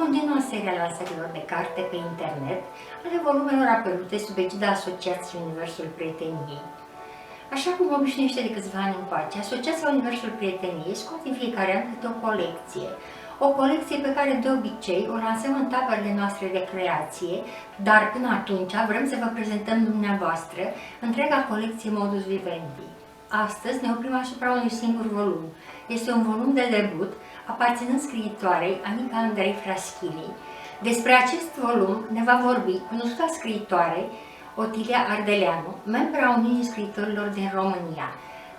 Continuă seria lansărilor de carte pe internet ale volumelor apărute sub egida Asociației Universul Prieteniei. Așa cum obișnuiește de câțiva ani încoace, Asociația Universul Prieteniei scoate în fiecare an câte o colecție. O colecție pe care de obicei o lansăm în taberele noastre de creație, dar până atunci vrem să vă prezentăm dumneavoastră întreaga colecție Modus Vivendi. Astăzi ne oprim asupra unui singur volum. Este un volum de debut aparținând scriitoarei Anica Andrei Fraschini. Despre acest volum ne va vorbi cunoscuta scriitoare Otilia Ardeleanu, membra a Uniunii Scriitorilor din România.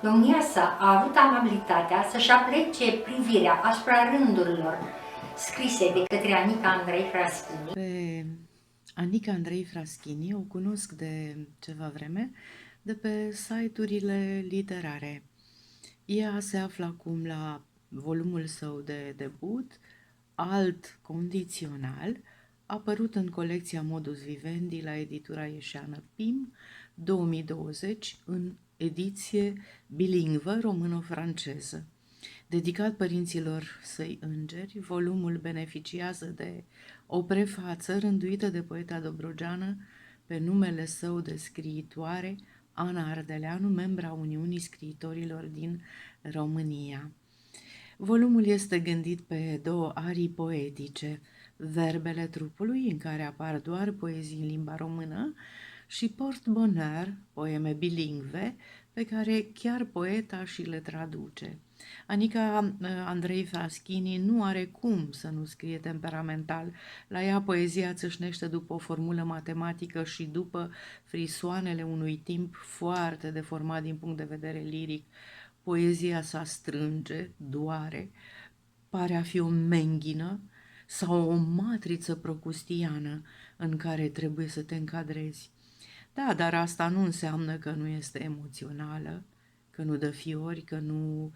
Domnia sa a avut amabilitatea să-și aplece privirea asupra rândurilor scrise de către Anica Andrei Fraschini. Pe Anica Andrei Fraschini o cunosc de ceva vreme de pe site-urile literare. Ea se află acum la volumul său de debut, Alt Condițional, apărut în colecția Modus Vivendi la editura ieșeană PIM 2020 în ediție bilingvă româno-franceză. Dedicat părinților săi îngeri, volumul beneficiază de o prefață rânduită de poeta dobrogeană pe numele său de scriitoare, Ana Ardeleanu, membra Uniunii Scriitorilor din România. Volumul este gândit pe două arii poetice, Verbele trupului, în care apar doar poezii în limba română, și Porte Bonheur, poeme bilingve, pe care chiar poeta și le traduce. Anica Andrei Fraschini nu are cum să nu scrie temperamental. La ea poezia țâșnește după o formulă matematică și după frisoanele unui timp foarte deformat din punct de vedere liric. Poezia sa strânge, doare, pare a fi o menghină sau o matriță procustiană în care trebuie să te încadrezi. Da, dar asta nu înseamnă că nu este emoțională, că nu dă fiori, că nu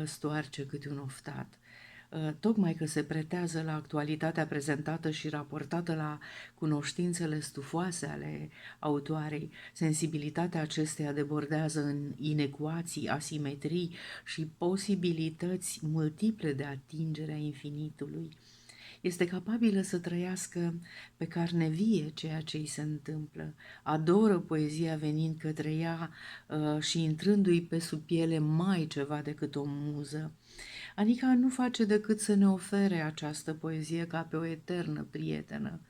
stoarce câte un oftat. Tocmai că se pretează la actualitatea prezentată și raportată la cunoștințele stufoase ale autoarei, sensibilitatea acesteia debordează în inecuații, asimetrii și posibilități multiple de atingere a infinitului. Este capabilă să trăiască pe carne vie ceea ce îi se întâmplă. Adoră poezia venind către ea și intrându-i pe sub piele mai ceva decât o muză. Anica nu face decât să ne ofere această poezie ca pe o eternă prietenă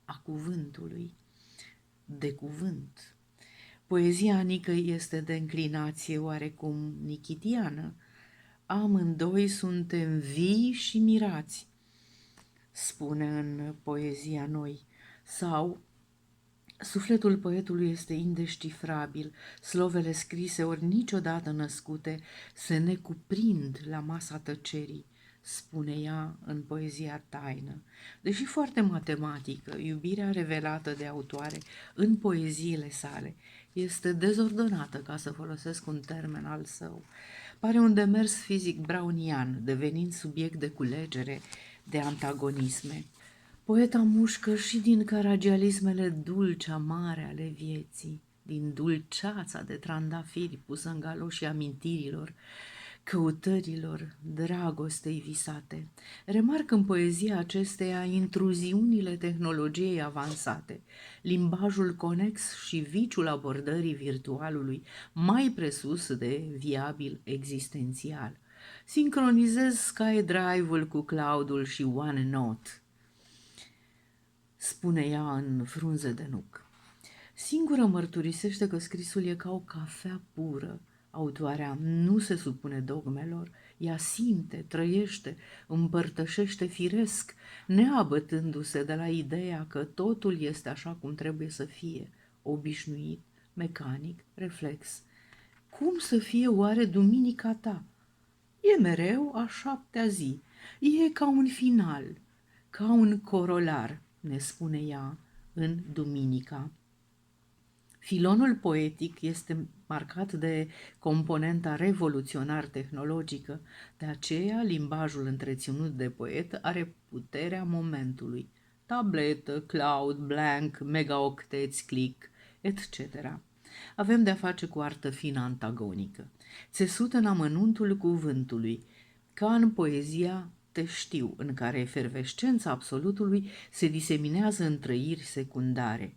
a cuvântului, de cuvânt. Poezia Anicăi este de înclinație oarecum nichitiană. Amândoi suntem vii și mirați, spune în poezia Noi, sau sufletul poetului este indescifrabil, slovele scrise ori niciodată născute se necuprind la masa tăcerii, spune ea în poezia Taină. Deși foarte matematică, iubirea revelată de autoare în poeziile sale este dezordonată, ca să folosesc un termen al său. Pare un demers fizic brownian, devenind subiect de culegere, de antagonisme. Poeta mușcă și din caragialismele dulce-amare ale vieții, din dulceața de trandafiri pusă în galoșii amintirilor, căutărilor dragostei visate. Remarc în poezia acesteia intruziunile tehnologiei avansate, limbajul conex și viciul abordării virtualului mai presus de viabil existențial. Sincronizez SkyDrive-ul cu cloud-ul și OneNote, spune ea în frunze de nuc. Singură mărturisește că scrisul e ca o cafea pură. Autoarea nu se supune dogmelor, ea simte, trăiește, împărtășește firesc, neabătându-se de la ideea că totul este așa cum trebuie să fie, obișnuit, mecanic, reflex. Cum să fie oare duminica ta? E mereu a 7-a zi, e ca un final, ca un corolar, ne spune ea în Duminica. Filonul poetic este marcat de componenta revoluționar-tehnologică, de aceea limbajul întreținut de poet are puterea momentului. Tabletă, cloud, blank, megaocteți, click, etc. Avem de-a face cu artă fină antagonică, țesută în amănuntul cuvântului, ca în poezia te știu, în care efervescența absolutului se diseminează în trăiri secundare.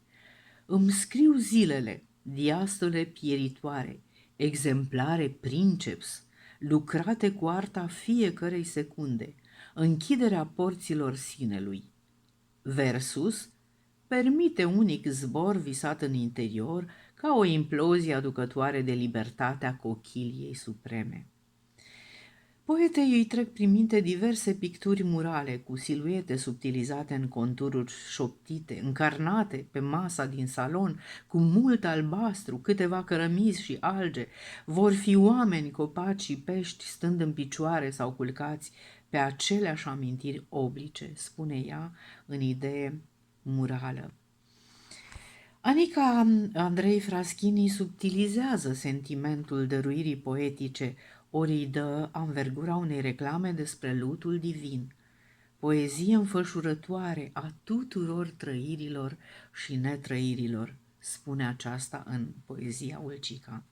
Îmi scriu zilele, diastole pieritoare, exemplare princeps, lucrate cu arta fiecărei secunde, închiderea porților sinelui. Versus permite unic zbor visat în interior ca o implozie aducătoare de libertatea cochiliei supreme. Poetei îi trec prin minte diverse picturi murale cu siluete subtilizate în contururi șoptite, încarnate pe masa din salon, cu mult albastru, câteva cărămizi și alge. Vor fi oameni, copaci și pești stând în picioare sau culcați pe aceleași amintiri oblice, spune ea în idee murală. Anica Andrei Fraschini subtilizează sentimentul dăruirii poetice, ori îi dă anvergura unei reclame despre lutul divin, poezie înfășurătoare a tuturor trăirilor și netrăirilor, spune aceasta în poezia Ulcica.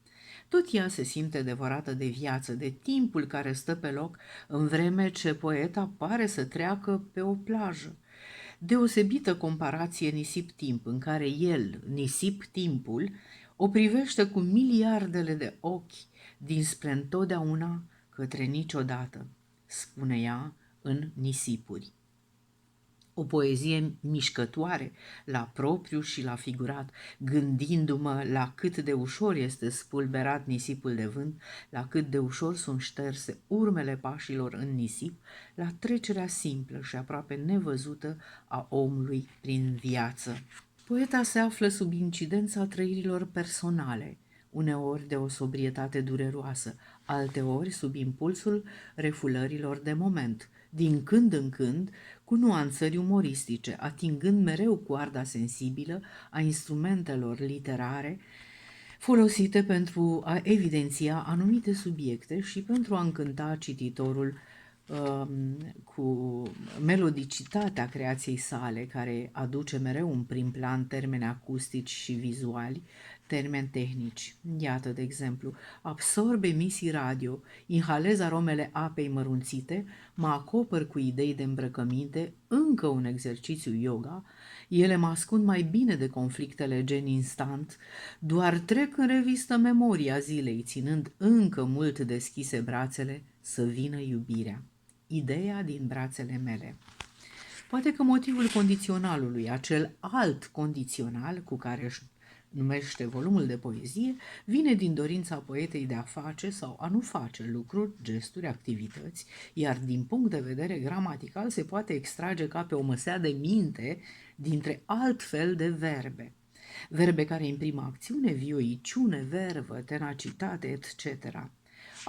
Tot ea se simte devorată de viață, de timpul care stă pe loc, în vreme ce poeta pare să treacă pe o plajă. Deosebită comparație nisip-timp, în care el, nisip-timpul, o privește cu miliardele de ochi dinspre întotdeauna către niciodată, spune ea în Nisipuri. O poezie mișcătoare la propriu și la figurat, gândindu-mă la cât de ușor este spulberat nisipul de vânt, la cât de ușor sunt șterse urmele pașilor în nisip, la trecerea simplă și aproape nevăzută a omului prin viață. Poeta se află sub incidența trăirilor personale, uneori de o sobrietate dureroasă, alteori sub impulsul refulărilor de moment, din când în când cu nuanțări umoristice, atingând mereu coarda sensibilă a instrumentelor literare folosite pentru a evidenția anumite subiecte și pentru a încânta cititorul cu melodicitatea creației sale, care aduce mereu în prim plan termeni acustici și vizuali, termeni tehnici. Iată, de exemplu, absorb emisii radio, inhalez aromele apei mărunțite, mă acopăr cu idei de îmbrăcăminte, încă un exercițiu yoga, ele mă ascund mai bine de conflictele gen instant, doar trec în revistă memoria zilei, ținând încă mult deschise brațele să vină iubirea. Ideea din brațele mele. Poate că motivul condiționalului, acel alt condițional cu care își numește volumul de poezie, vine din dorința poetei de a face sau a nu face lucruri, gesturi, activități, iar din punct de vedere gramatical se poate extrage ca pe o măsea de minte dintre altfel de verbe. Verbe care imprimă acțiune, vioiciune, vervă, tenacitate, etc.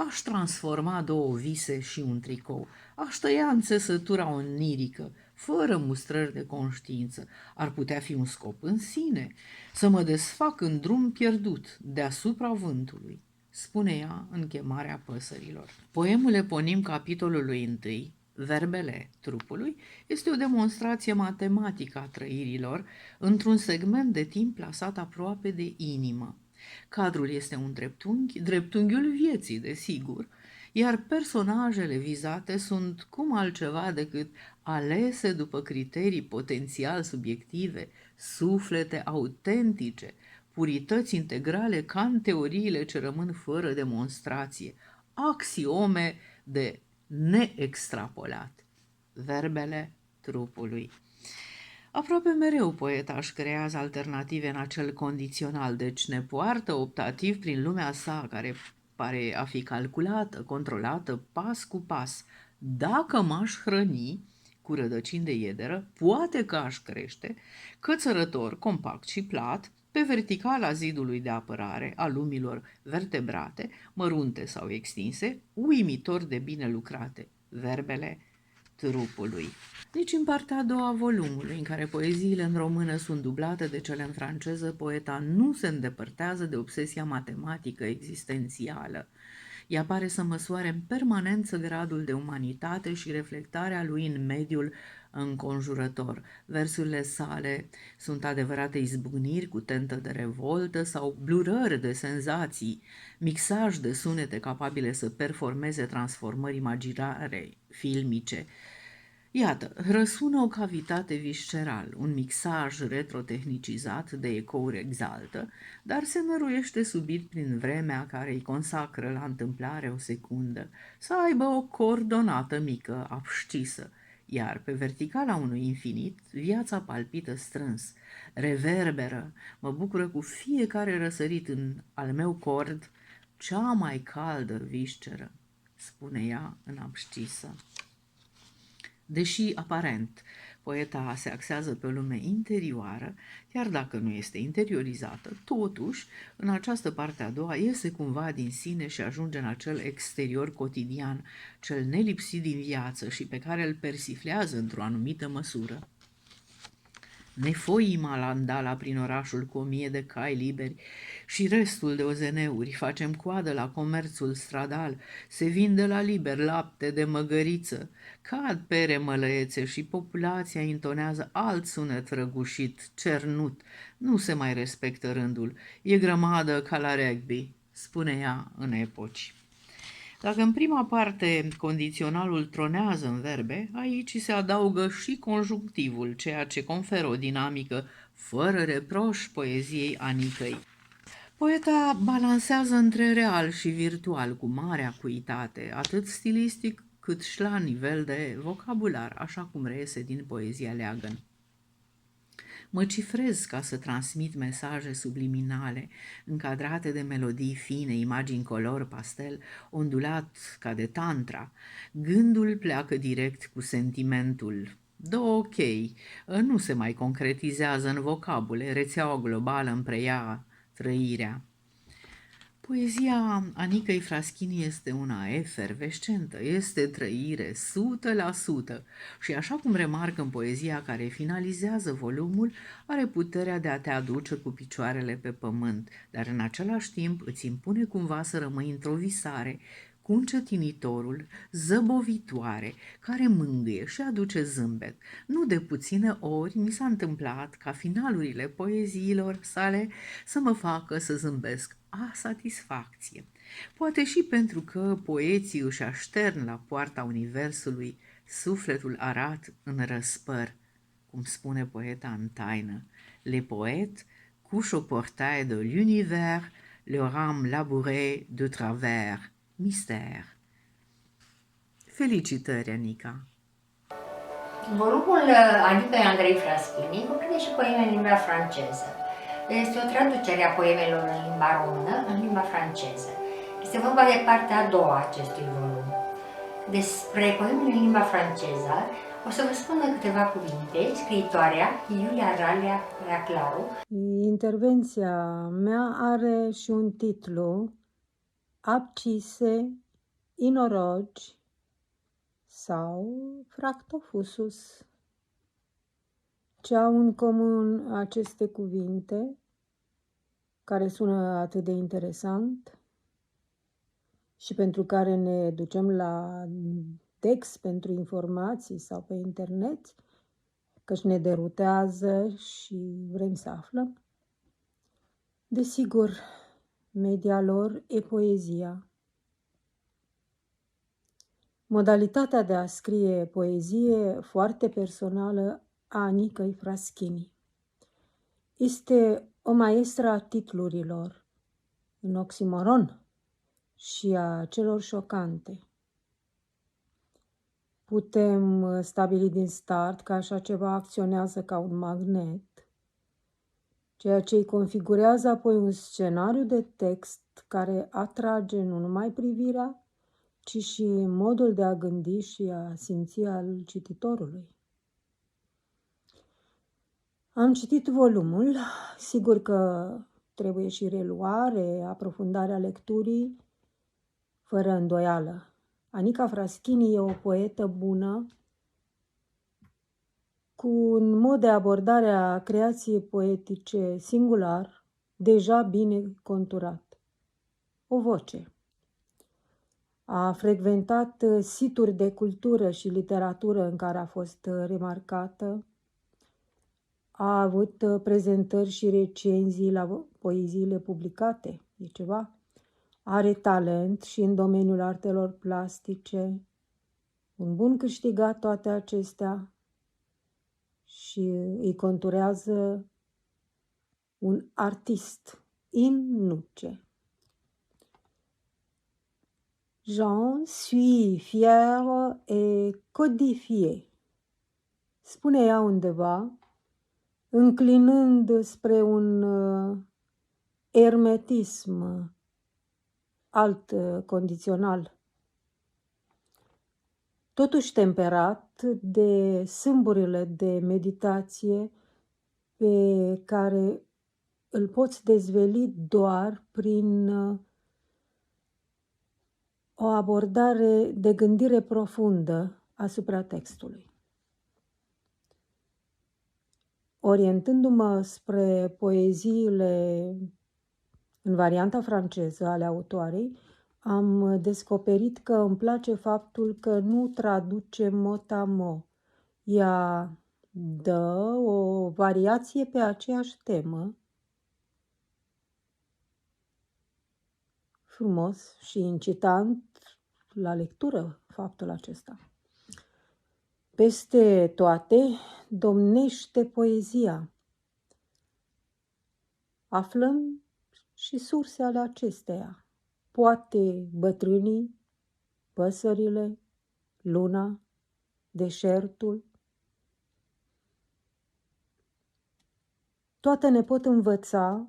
Aș transforma două vise și un tricou, aș tăia înțesătura onirică, fără mustrări de conștiință. Ar putea fi un scop în sine, să mă desfac în drum pierdut, deasupra vântului, spune ea în Chemarea păsărilor. Poemul eponim capitolului 1, Verbele trupului, este o demonstrație matematică a trăirilor într-un segment de timp plasat aproape de inimă. Cadrul este un dreptunghi, dreptunghiul vieții, desigur, iar personajele vizate sunt cum altceva decât alese după criterii potențial subiective, suflete autentice, purități integrale ca în teoriile ce rămân fără demonstrație, axiome de neextrapolat, verbele trupului. Aproape mereu poeta își creează alternative în acel condițional, deci ne poartă optativ prin lumea sa, care pare a fi calculată, controlată, pas cu pas. Dacă m-aș hrăni cu rădăcini de iederă, poate că aș crește, cățărător, compact și plat, pe verticala zidului de apărare a lumilor vertebrate, mărunte sau extinse, uimitor de bine lucrate, verbele trupului. Nici în partea a doua a volumului, în care poeziile în română sunt dublate de cele în franceză, poeta nu se îndepărtează de obsesia matematică existențială. Ea pare să măsoare în permanență gradul de umanitate și reflectarea lui în mediul înconjurător. Versurile sale sunt adevărate izbucniri cu tentă de revoltă sau blurări de senzații, mixaj de sunete capabile să performeze transformări imaginare filmice. Iată, răsună o cavitate visceral, un mixaj retrotehnicizat de ecouri exaltă, dar se năruiește subit prin vremea care îi consacră la întâmplare o secundă, să aibă o coordonată mică, abscisă, iar pe verticala unui infinit, viața palpită strâns, reverberă, mă bucură cu fiecare răsărit în al meu cord, cea mai caldă visceră, spune ea în abscisă. Deși, aparent, poeta se axează pe o lume interioară, chiar dacă nu este interiorizată, totuși, în această parte a doua, iese cumva din sine și ajunge în acel exterior cotidian, cel nelipsit din viață și pe care îl persiflează într-o anumită măsură. Ne foi malandala prin orașul cu 1000 de cai liberi și restul de ozeneuri, facem coadă la comerțul stradal, se vinde la liber lapte de măgăriță, cad pere mălăiețe și populația intonează alt sunet răgușit, cernut, nu se mai respectă rândul, e grămadă ca la rugby, spune ea în epoci. Dacă în prima parte condiționalul tronează în verbe, aici se adaugă și conjunctivul, ceea ce conferă o dinamică fără reproș poeziei Anicăi. Poeta balansează între real și virtual cu mare acuitate, atât stilistic cât și la nivel de vocabular, așa cum reiese din poezia Leagăn. Mă cifrez ca să transmit mesaje subliminale, încadrate de melodii fine, imagini color, pastel, ondulat ca de tantra. Gândul pleacă direct cu sentimentul. Două ok, nu se mai concretizează în vocabule, rețeaua globală îmi preia trăirea. Poezia Anicăi Fraschini este una efervescentă, este trăire 100% și așa cum remarcă în poezia care finalizează volumul, are puterea de a te aduce cu picioarele pe pământ, dar în același timp îți impune cumva să rămâi într-o visare cu încetinitorul, zăbovitoare, care mângâie și aduce zâmbet. Nu de puține ori mi s-a întâmplat ca finalurile poeziilor sale să mă facă să zâmbesc a satisfacție. Poate și pentru că poeții își aștern la poarta universului sufletul arat în răspăr, cum spune poeta în taină. Les poètes couchent au portail de l'univers leur âme labourée de travers. Mister. Felicitări, Anica! Volumul Anicăi Andrei Fraschini cuprinde și poeme în limba franceză. Este o traducere a poemelor în limba română în limba franceză. Este vorba de partea a doua a acestui volum. Despre poemele în limba franceză o să vă spun câteva cuvinte scriitoarea Iulia Ralea Claru. Intervenția mea are și un titlu: Abcise, inorogi sau fractofusus. Ce au în comun aceste cuvinte, care sună atât de interesant și pentru care ne ducem la text pentru informații sau pe internet, căci ne derutează și vrem să aflăm? Desigur, media lor e poezia. Modalitatea de a scrie poezie foarte personală a Anicăi Fraschini. Este o maestră a titlurilor, în oximoron, și a celor șocante. Putem stabili din start că așa ceva acționează ca un magnet, ceea ce îi configurează apoi un scenariu de text care atrage nu numai privirea, ci și modul de a gândi și a simți al cititorului. Am citit volumul, sigur că trebuie și reluare, aprofundarea lecturii, fără îndoială. Anica Fraschini e o poetă bună, cu un mod de abordare a creației poetice singular, deja bine conturat. O voce. A frecventat situri de cultură și literatură în care a fost remarcată. A avut prezentări și recenzii la poeziile publicate, e ceva. Are talent și în domeniul artelor plastice. Un bun câștigat toate acestea și îi conturează un artist in nuce. J'en suis fier et codifié, spune ea undeva, înclinând spre un ermetism alt condițional, totuși temperat de sâmburile de meditație pe care îl poți dezveli doar prin o abordare de gândire profundă asupra textului. Orientându-mă spre poeziile în varianta franceză ale autoarei, am descoperit că îmi place faptul că nu traduce mot-a-mot. Ea dă o variație pe aceeași temă, frumos și incitant la lectură faptul acesta. Peste toate domnește poezia. Aflăm și surse ale acesteia. Poate bătrânii, păsările, luna, deșertul. Toate ne pot învăța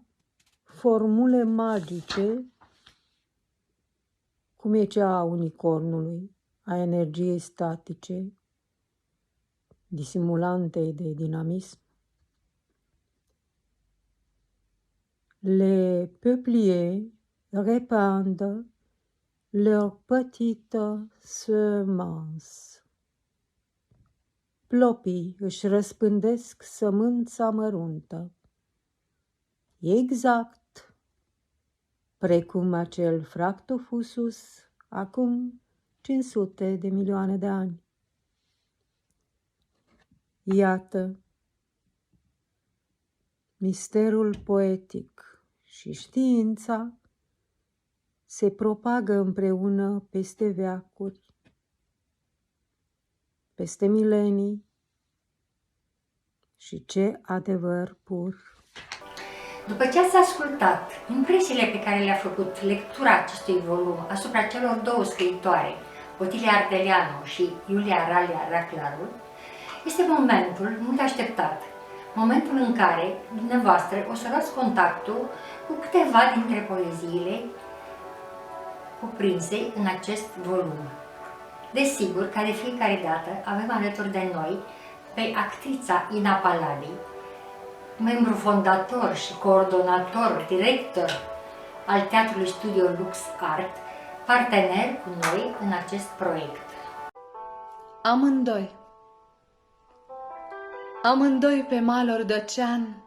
formule magice, cum e cea a unicornului, a energiei statice, disimulante de dinamism. Les peupliers répandent leur petite semence. Plopii își răspândesc sămânța măruntă, exact precum acel Fractofusus acum 500 de milioane de ani. Iată, misterul poetic și știința se propagă împreună peste veacuri, peste milenii și ce adevăr pur! După ce ați ascultat impresiile pe care le-a făcut lectura acestui volum asupra celor două scriitoare, Otilia Ardeleanu și Iulia Ralia Raclaru, este momentul mult așteptat, momentul în care dumneavoastră o să luați contactul cu câteva dintre poeziile cuprinse în acest volum. Desigur, ca de fiecare dată, avem alături de noi pe actrița Ina Palabi, membru fondator și coordonator, director al Teatrului Studio Lux Art, partener cu noi în acest proiect. Amândoi pe maluri de ocean,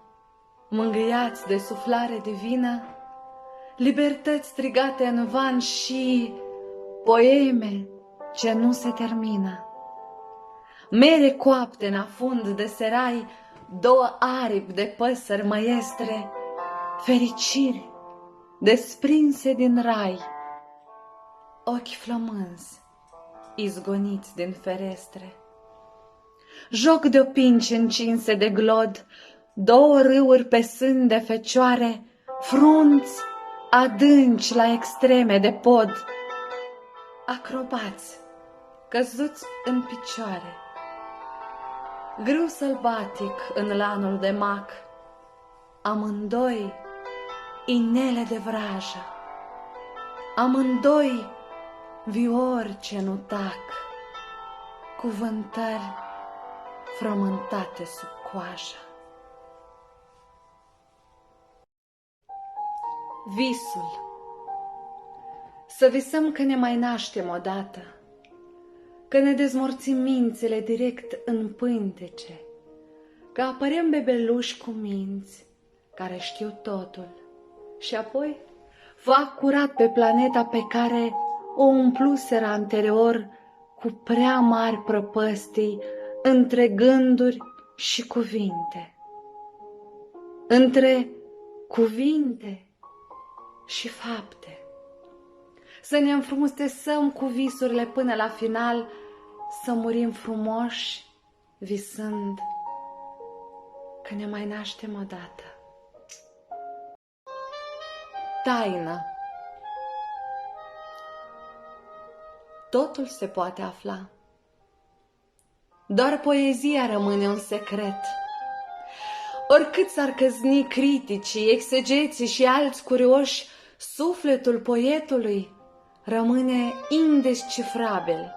mângâiați de suflare divină, libertăți strigate în van și poeme ce nu se termină. Mere coapte în afund de serai, două aripi de păsări măiestre, fericiri desprinse din rai, ochi flămânzi izgoniți din ferestre. Joc de opinci încinse de glod, două râuri pe sân de fecioare, frunți adânci la extreme de pod, acrobați căzuți în picioare. Grâu sălbatic în lanul de mac, amândoi inele de vrajă, amândoi viori ce nu tac, cuvântări frământate sub coajă. Visul. Să visăm că ne mai naștem odată, că ne dezmorțim mințile direct în pântece, că apărem bebeluși cu minți care știu totul și apoi fac curat pe planeta pe care o umpluseră anterior cu prea mari prăpăstii între gânduri și cuvinte, între cuvinte și fapte. Să ne înfrumusețăm cu visurile până la final, să murim frumoși, visând că ne mai naștem odată. Taină. Totul se poate afla. Doar poezia rămâne un secret. Oricât s-ar căzni criticii, exegeții și alți curioși, sufletul poetului rămâne indescifrabil.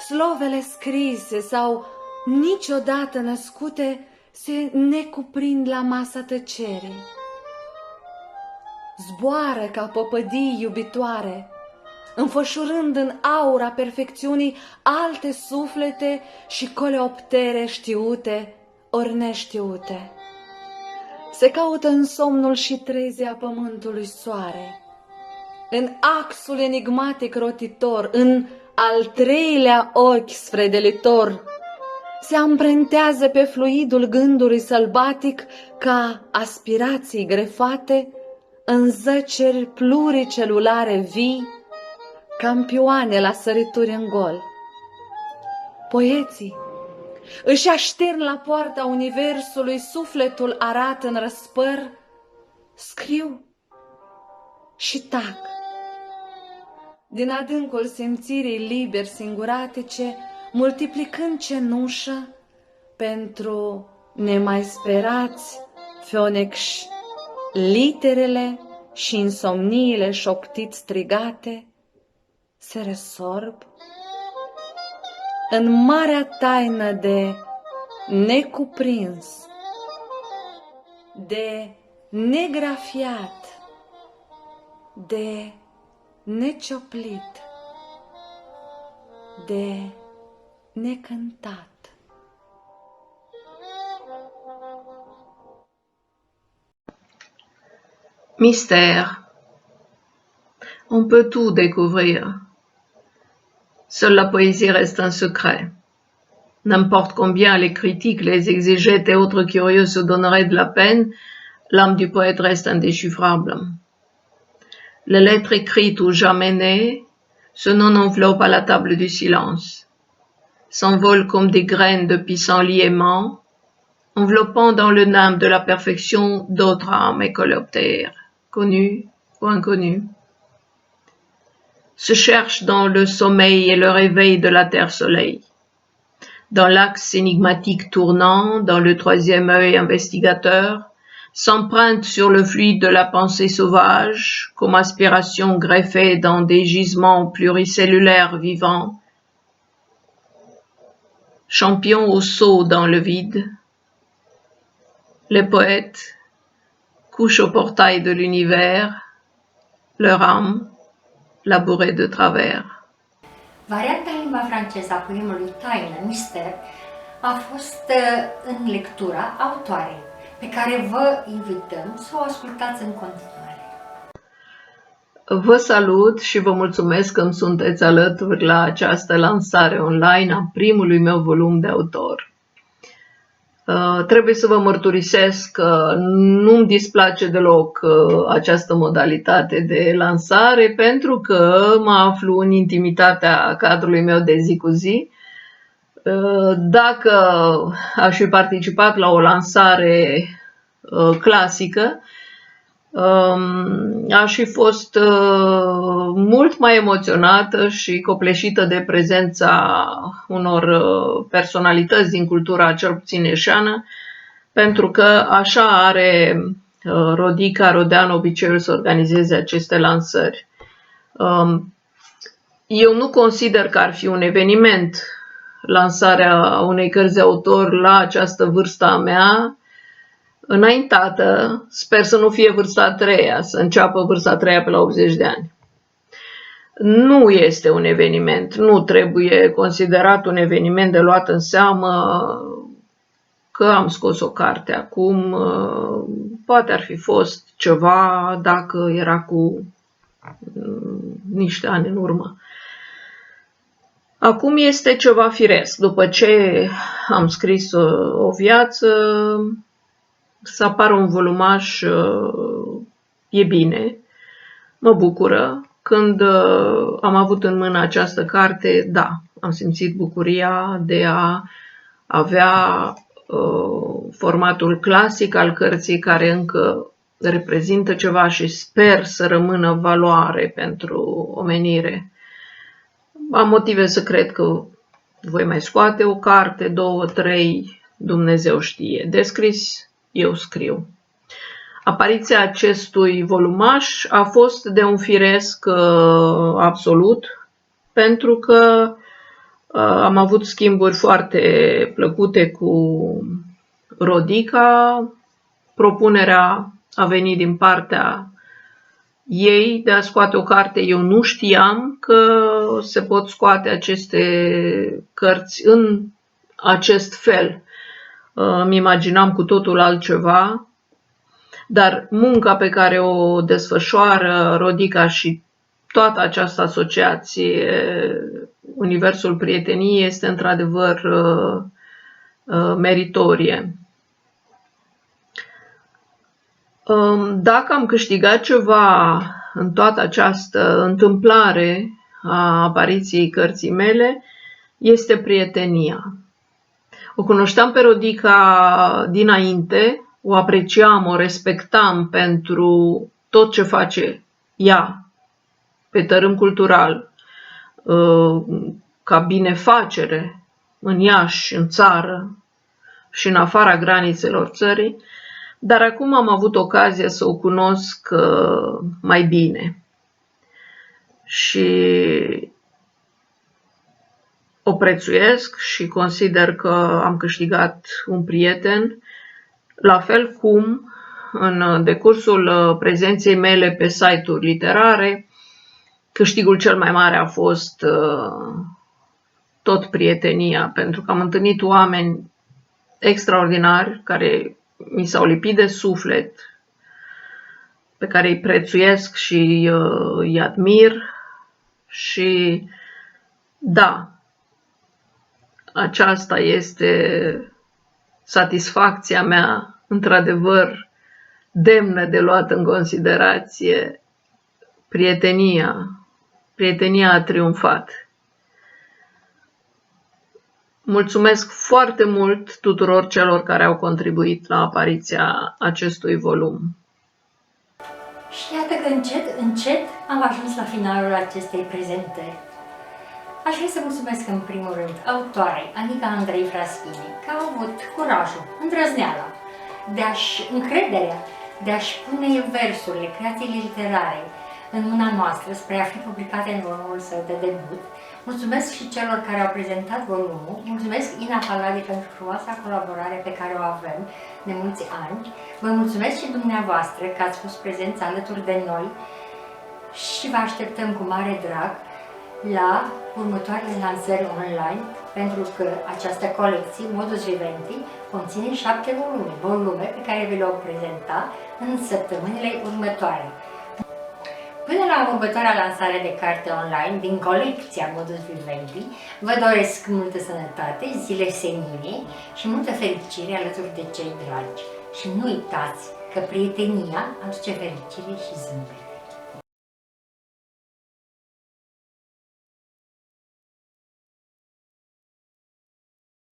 Slovele scrise sau niciodată născute se necuprind la masa tăcerii. Zboară ca păpădii iubitoare, înfășurând în aura perfecțiunii alte suflete și coleoptere știute ori neștiute. Se caută în somnul și trezea pământului soare, în axul enigmatic rotitor, în al treilea ochi sfredelitor, se amprentează pe fluidul gândului sălbatic ca aspirații grefate în zăceri pluricelulare vii, campioane la sărituri în gol. Poeții își aștern la poarta universului sufletul arat în răspăr, scriu și tac. Din adâncul simțirii liber singuratice, multiplicând cenușă pentru nemai sperați feonecși, literele și insomniile șoptit strigate se resorb în marea taină de necuprins, de negrafiat, de necioplit, de necântat. Mystère. On peut tout découvrir. Seule la poésie reste un secret. N'importe combien les critiques, les exégètes et autres curieux se donneraient de la peine, l'âme du poète reste indéchiffrable. Les lettres écrites ou jamais nées se non-enveloppent à la table du silence, s'envolent comme des graines de pissenlit aimant, enveloppant dans le nymphe de la perfection d'autres âmes et coléoptères, connues ou inconnues, se cherchent dans le sommeil et le réveil de la terre-soleil, dans l'axe énigmatique tournant, dans le troisième œil investigateur, s'empruntent sur le fluide de la pensée sauvage, comme aspiration greffée dans des gisements pluricellulaires vivants, champions au saut dans le vide. Les poètes couchent au portail de l'univers, leur âme labourée de travers. Varianta în limba franceză a poemului Taină, Mister, a fost în lectura autoarei, pe care vă invităm să o ascultați în continuare. Vă salut și vă mulțumesc că îmi sunteți alături la această lansare online a primului meu volum de autor. Trebuie să vă mărturisesc că nu-mi displace deloc această modalitate de lansare, pentru că mă aflu în intimitatea cadrului meu de zi cu zi. Dacă aș fi participat la o lansare clasică, aș fi fost mult mai emoționată și copleșită de prezența unor personalități din cultura cel puțin ieșeană, pentru că așa are Rodica Rodean obiceiul să organizeze aceste lansări. Eu nu consider că ar fi un eveniment lansarea unei cărți de autor la această vârstă a mea, înaintată, sper să nu fie vârsta a treia, să înceapă vârsta a treia pe la 80 de ani. Nu este un eveniment, nu trebuie considerat un eveniment de luat în seamă că am scos o carte acum, poate ar fi fost ceva dacă era cu niște ani în urmă. Acum este ceva firesc. După ce am scris o viață, să apară un volumaș e bine, mă bucură. Când am avut în mână această carte, da, am simțit bucuria de a avea formatul clasic al cărții, care încă reprezintă ceva și sper să rămână valoare pentru omenire. Am motive să cred că voi mai scoate o carte, 2, 3, Dumnezeu știe. De scris, eu scriu. Apariția acestui volumaș a fost de un firesc absolut, pentru că am avut schimburi foarte plăcute cu Rodica. Propunerea a venit din partea ei de a scoate o carte. Eu nu știam că se pot scoate aceste cărți în acest fel. Îmi imaginam cu totul altceva, dar munca pe care o desfășoară Rodica și toată această asociație, Universul Prieteniei, este într-adevăr meritorie. Dacă am câștigat ceva în toată această întâmplare a apariției cărții mele, este prietenia. O cunoșteam pe Rodica dinainte, o apreciam, o respectam pentru tot ce face ea pe tărâm cultural, ca binefacere în Iași, în țară și în afara granițelor țării, dar acum am avut ocazia să o cunosc mai bine și o prețuiesc și consider că am câștigat un prieten, la fel cum în decursul prezenței mele pe site-uri literare, câștigul cel mai mare a fost tot prietenia, pentru că am întâlnit oameni extraordinari care mi s-au lipit de suflet, pe care îi prețuiesc și îi admir și da, aceasta este satisfacția mea, într-adevăr, demnă de luat în considerație. Prietenia a triumfat. Mulțumesc foarte mult tuturor celor care au contribuit la apariția acestui volum. Și iată că încet am ajuns la finalul acestei prezentări. Aș vrea să mulțumesc în primul rând autoarei Anica Andrei Fraschini, că au avut curajul, îndrăzneala, încrederea de a-și pune versurile, creațiile literare în mâna noastră spre a fi publicate în volumul său de debut. Mulțumesc și celor care au prezentat volumul, mulțumesc Ina Palade pentru frumoasa colaborare pe care o avem de mulți ani, vă mulțumesc și dumneavoastră că ați fost prezenți alături de noi și vă așteptăm cu mare drag la următoarele lansări online, pentru că această colecție, Modus Vivendi, conține 7 volume pe care vi le-o prezenta în săptămânile următoare. Până la următoarea lansare de carte online din colecția Modus Vivendi, vă doresc multă sănătate, zile senine și multă fericire alături de cei dragi. Și nu uitați că prietenia aduce fericire și zâmbet.